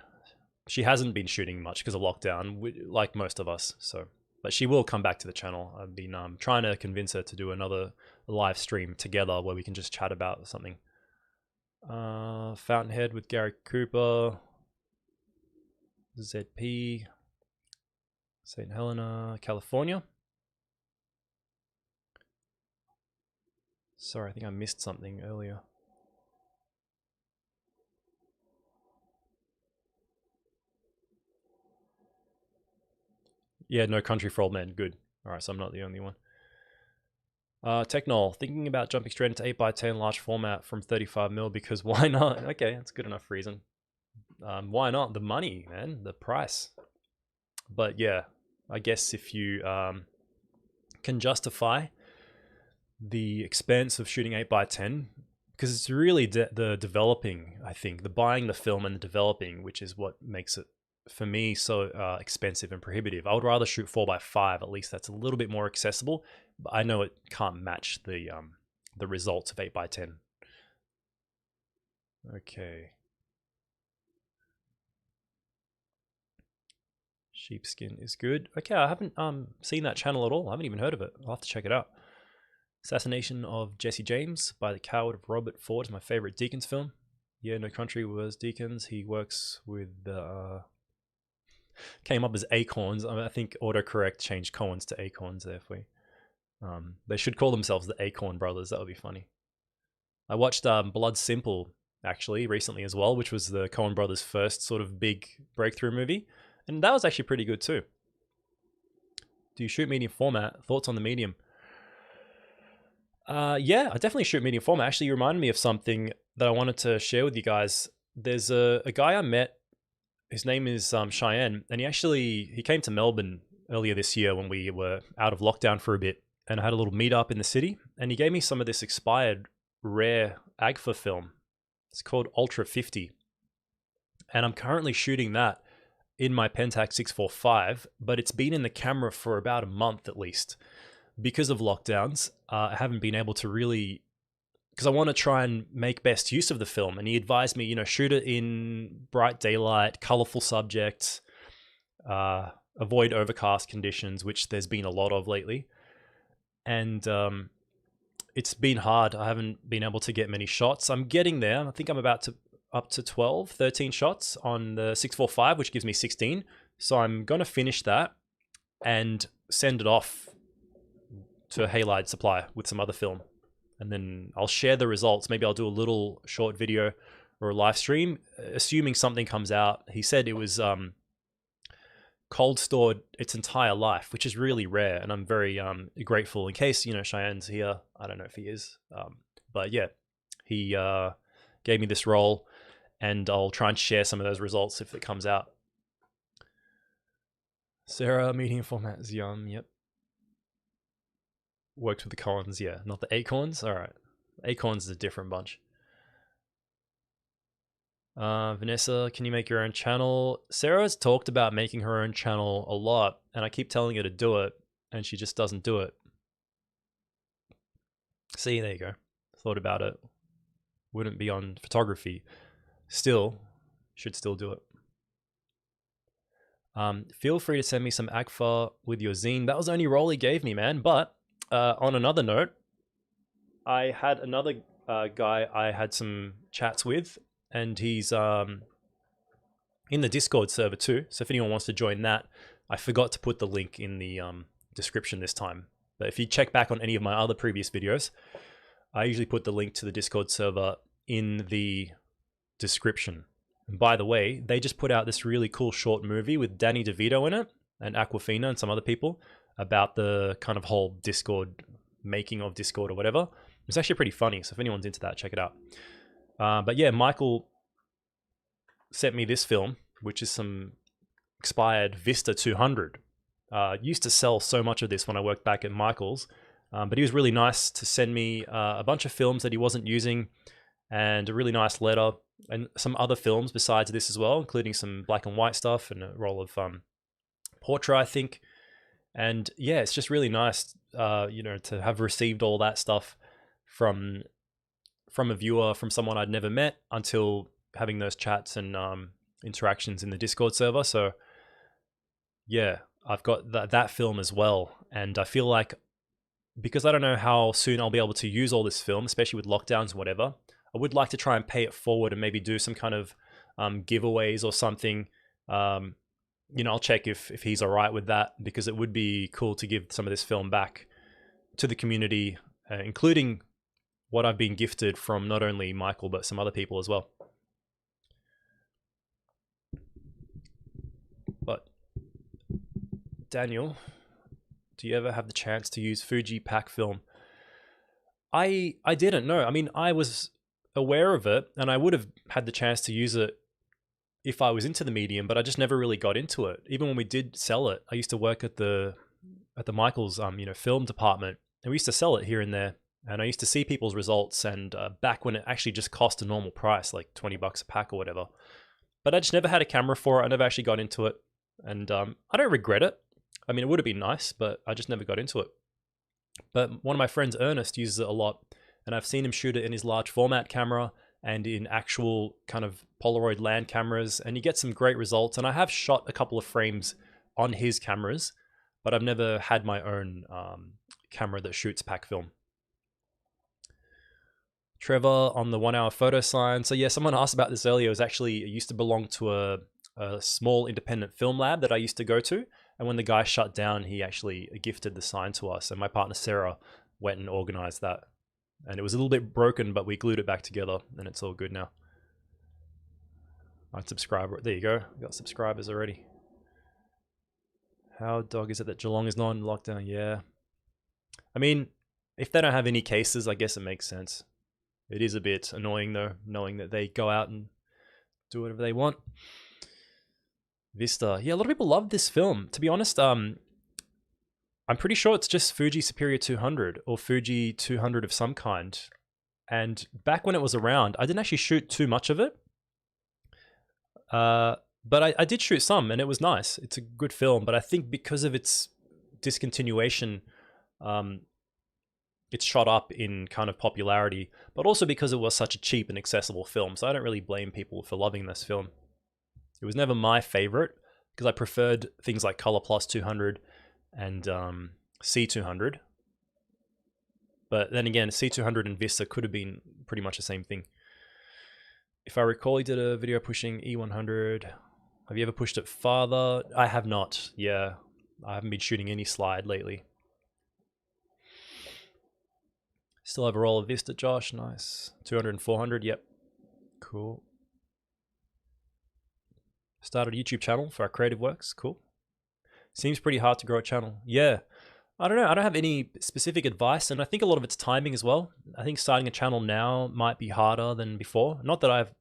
She hasn't been shooting much because of lockdown, like most of us. So, but she will come back to the channel. I've been trying to convince her to do another live stream together where we can just chat about something. Fountainhead with Gary Cooper, ZP, St. Helena, California. Sorry, I think I missed something earlier. Yeah, No Country for Old Men. Good. All right, so I'm not the only one. Technol, thinking about jumping straight into 8x10 large format from 35mm because why not? Okay, that's good enough reason. Why not? The money, man, the price. But yeah, I guess if you can justify the expense of shooting 8x10, because it's really the developing, I think, the buying the film and the developing, which is what makes it, for me, so expensive and prohibitive. I would rather shoot 4x5. At least that's a little bit more accessible. But I know it can't match the results of 8x10. Okay. Sheepskin is good. Okay, I haven't seen that channel at all. I haven't even heard of it. I'll have to check it out. Assassination of Jesse James by the Coward of Robert Ford is my favorite Deakins film. Yeah, No Country was Deakins. He works with came up as Acorns. I think autocorrect changed Coens to Acorns there for you. They should call themselves the Acorn Brothers. That would be funny. I watched Blood Simple actually recently as well, which was the Coen Brothers' first sort of big breakthrough movie, and that was actually pretty good too. Do you shoot medium format? Thoughts on the medium? Yeah, I definitely shoot medium format. Actually, you reminded me of something that I wanted to share with you guys. There's a guy I met. His name is Cheyenne, and he came to Melbourne earlier this year when we were out of lockdown for a bit, and I had a little meetup in the city, and he gave me some of this expired rare Agfa film. It's called Ultra 50, and I'm currently shooting that in my Pentax 645, but it's been in the camera for about a month at least. Because of lockdowns, I haven't been able to really because I want to try and make best use of the film. And he advised me, shoot it in bright daylight, colorful subjects, avoid overcast conditions, which there's been a lot of lately. And it's been hard. I haven't been able to get many shots. I'm getting there. I think I'm up to 12, 13 shots on the 645, which gives me 16. So I'm going to finish that and send it off to Halide Supply with some other film. And then I'll share the results. Maybe I'll do a little short video or a live stream, assuming something comes out. He said it was cold stored its entire life, which is really rare. And I'm very grateful. In case, Cheyenne's here. I don't know if he is. But yeah, he gave me this roll, and I'll try and share some of those results if it comes out. Sarah, medium format is yum. Yep. Worked with the Collins, yeah. Not the Acorns? Alright. Acorns is a different bunch. Vanessa, can you make your own channel? Sarah's talked about making her own channel a lot, and I keep telling her to do it, and she just doesn't do it. See, there you go. Thought about it. Wouldn't be on photography. Still, should still do it. Feel free to send me some AGFA with your zine. That was the only role he gave me, man. But on another note, I had another guy I had some chats with, and he's in the Discord server too. So if anyone wants to join that, I forgot to put the link in the description this time. But if you check back on any of my other previous videos, I usually put the link to the Discord server in the description. And by the way, they just put out this really cool short movie with Danny DeVito in it and Aquafina and some other people about the kind of whole Discord, making of Discord or whatever. It's actually pretty funny. So if anyone's into that, check it out. But yeah, Michael sent me this film, which is some expired Vista 200. Used to sell so much of this when I worked back at Michael's. But he was really nice to send me a bunch of films that he wasn't using, and a really nice letter, and some other films besides this as well, including some black and white stuff and a roll of portrait, I think. And yeah, it's just really nice, to have received all that stuff from a viewer, from someone I'd never met until having those chats and interactions in the Discord server. So yeah, I've got that film as well. And I feel like, because I don't know how soon I'll be able to use all this film, especially with lockdowns and whatever, I would like to try and pay it forward and maybe do some kind of giveaways or something. I'll check if he's all right with that, because it would be cool to give some of this film back to the community, including what I've been gifted from not only Michael, but some other people as well. But Daniel, do you ever have the chance to use Fuji pack film? I didn't know. I mean, I was aware of it, and I would have had the chance to use it if I was into the medium, but I just never really got into it. Even when we did sell it, I used to work at the Michael's film department, and we used to sell it here and there. And I used to see people's results, and back when it actually just cost a normal price, like $20 a pack or whatever. But I just never had a camera for it. I never actually got into it, and I don't regret it. I mean, it would have been nice, but I just never got into it. But one of my friends, Ernest, uses it a lot, and I've seen him shoot it in his large format camera and in actual kind of Polaroid land cameras, and you get some great results. And I have shot a couple of frames on his cameras, but I've never had my own camera that shoots pack film. Trevor on the 1 hour photo sign. So yeah, someone asked about this earlier. It used to belong to a small independent film lab that I used to go to. And when the guy shut down, he actually gifted the sign to us. And my partner, Sarah, went and organized that. And it was a little bit broken, but we glued it back together, and it's all good now. I'd subscribe. There you go. We got subscribers already. How dog is it that Geelong is not in lockdown? Yeah. I mean, if they don't have any cases, I guess it makes sense. It is a bit annoying, though, knowing that they go out and do whatever they want. Vista. Yeah, a lot of people love this film. To be honest, I'm pretty sure it's just Fuji Superior 200 or Fuji 200 of some kind. And back when it was around, I didn't actually shoot too much of it. But I did shoot some, and it was nice. It's a good film, but I think because of its discontinuation, it's shot up in kind of popularity, but also because it was such a cheap and accessible film. So I don't really blame people for loving this film. It was never my favorite because I preferred things like Color Plus 200 and C200. But then again, C200 and Vista could have been pretty much the same thing. If I recall, he did a video pushing E100. Have you ever pushed it farther? I have not. Yeah, I haven't been shooting any slide lately. Still have a roll of Vista, Josh. Nice. 200 and 400. Yep. Cool. Started a YouTube channel for our creative works. Cool. Seems pretty hard to grow a channel. Yeah. I don't know. I don't have any specific advice, and I think a lot of it's timing as well. I think starting a channel now might be harder than before. Not that I've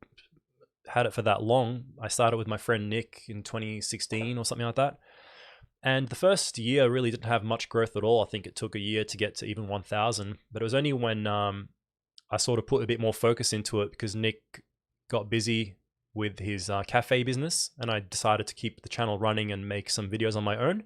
had it for that long. I started with my friend Nick in 2016 or something like that. And the first year really didn't have much growth at all. I think it took a year to get to even 1,000. But it was only when I sort of put a bit more focus into it because Nick got busy with his cafe business, and I decided to keep the channel running and make some videos on my own.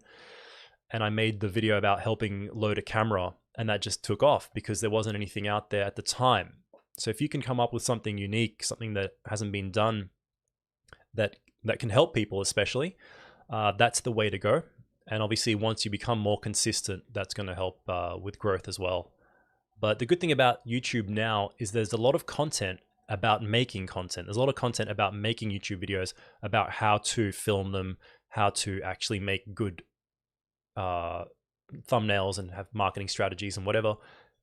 And I made the video about helping load a camera, and that just took off because there wasn't anything out there at the time. So if you can come up with something unique, something that hasn't been done, that can help people especially, that's the way to go. And obviously once you become more consistent, that's going to help with growth as well. But the good thing about YouTube now is there's a lot of content about making content. There's a lot of content about making YouTube videos, about how to film them, how to actually make good thumbnails and have marketing strategies and whatever,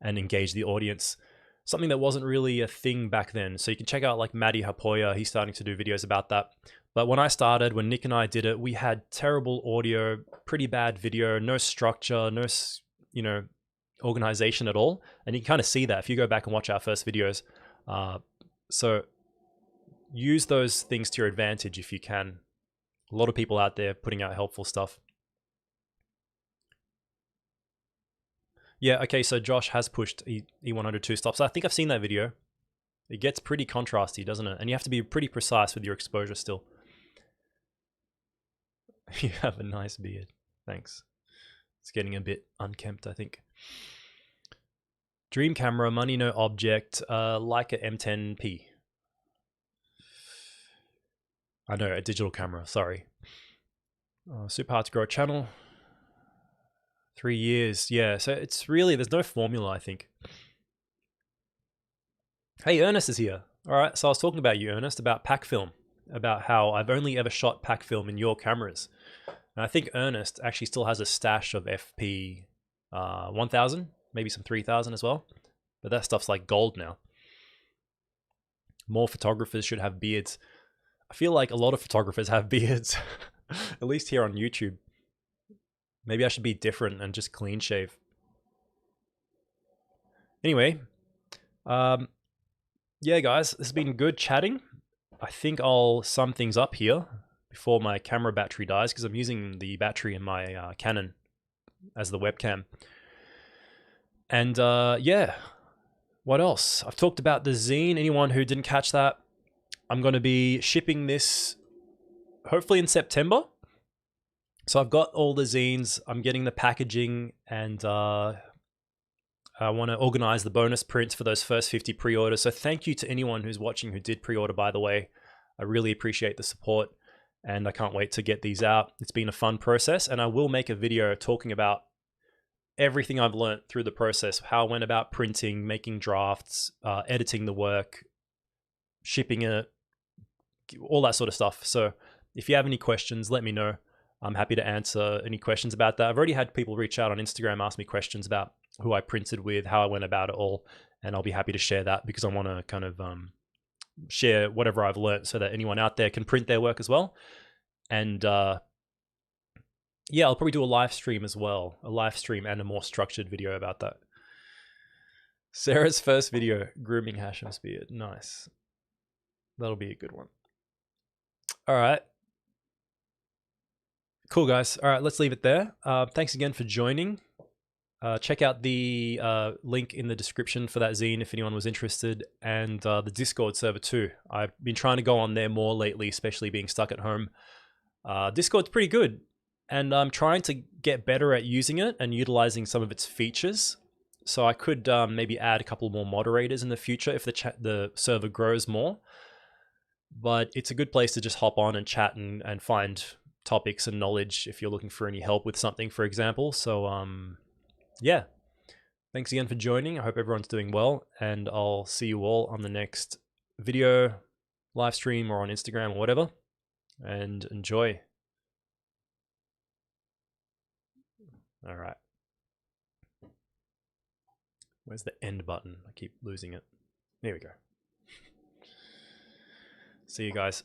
and engage the audience. Something that wasn't really a thing back then. So you can check out like Matty Hapoya. He's starting to do videos about that. But when I started, when Nick and I did it, we had terrible audio, pretty bad video, no structure, no, organization at all. And you can kind of see that if you go back and watch our first videos. So use those things to your advantage if you can. A lot of people out there putting out helpful stuff. Yeah, okay, so Josh has pushed E100 2-stop. So I think I've seen that video. It gets pretty contrasty, doesn't it? And you have to be pretty precise with your exposure still. You have a nice beard. Thanks. It's getting a bit unkempt, I think. Dream camera, money no object, Leica M10P. I know, a digital camera, sorry. Super hard to grow a channel. 3 years, yeah. So it's really, there's no formula, I think. Hey, Ernest is here. All right, so I was talking about you, Ernest, about pack film, about how I've only ever shot pack film in your cameras. And I think Ernest actually still has a stash of FP 1000, maybe some 3000 as well. But that stuff's like gold now. More photographers should have beards. I feel like a lot of photographers have beards, at least here on YouTube. Maybe I should be different and just clean shave. Anyway, yeah, guys, this has been good chatting. I think I'll sum things up here before my camera battery dies because I'm using the battery in my Canon as the webcam. And yeah, what else? I've talked about the zine. Anyone who didn't catch that, I'm going to be shipping this hopefully in September. So I've got all the zines, I'm getting the packaging, and I want to organize the bonus prints for those first 50 pre-orders. So thank you to anyone who's watching who did pre-order, by the way. I really appreciate the support, and I can't wait to get these out. It's been a fun process, and I will make a video talking about everything I've learned through the process, how I went about printing, making drafts, editing the work, shipping it, all that sort of stuff. So if you have any questions, let me know. I'm happy to answer any questions about that. I've already had people reach out on Instagram, ask me questions about who I printed with, how I went about it all, and I'll be happy to share that because I want to kind of share whatever I've learned so that anyone out there can print their work as well. And yeah, I'll probably do a live stream as well, a live stream and a more structured video about that. Sarah's first video, grooming Hashim's beard. Nice. That'll be a good one. All right. Cool, guys. All right, let's leave it there. Thanks again for joining. Check out the link in the description for that zine if anyone was interested, and the Discord server too. I've been trying to go on there more lately, especially being stuck at home. Discord's pretty good, and I'm trying to get better at using it and utilizing some of its features. So I could maybe add a couple more moderators in the future if the server grows more. But it's a good place to just hop on and chat and find topics and knowledge if you're looking for any help with something, for example. So yeah, thanks again for joining. I hope everyone's doing well, and I'll see you all on the next video, live stream, or on Instagram or whatever. And enjoy. All right. Where's the end button? I keep losing it. There we go. See you guys.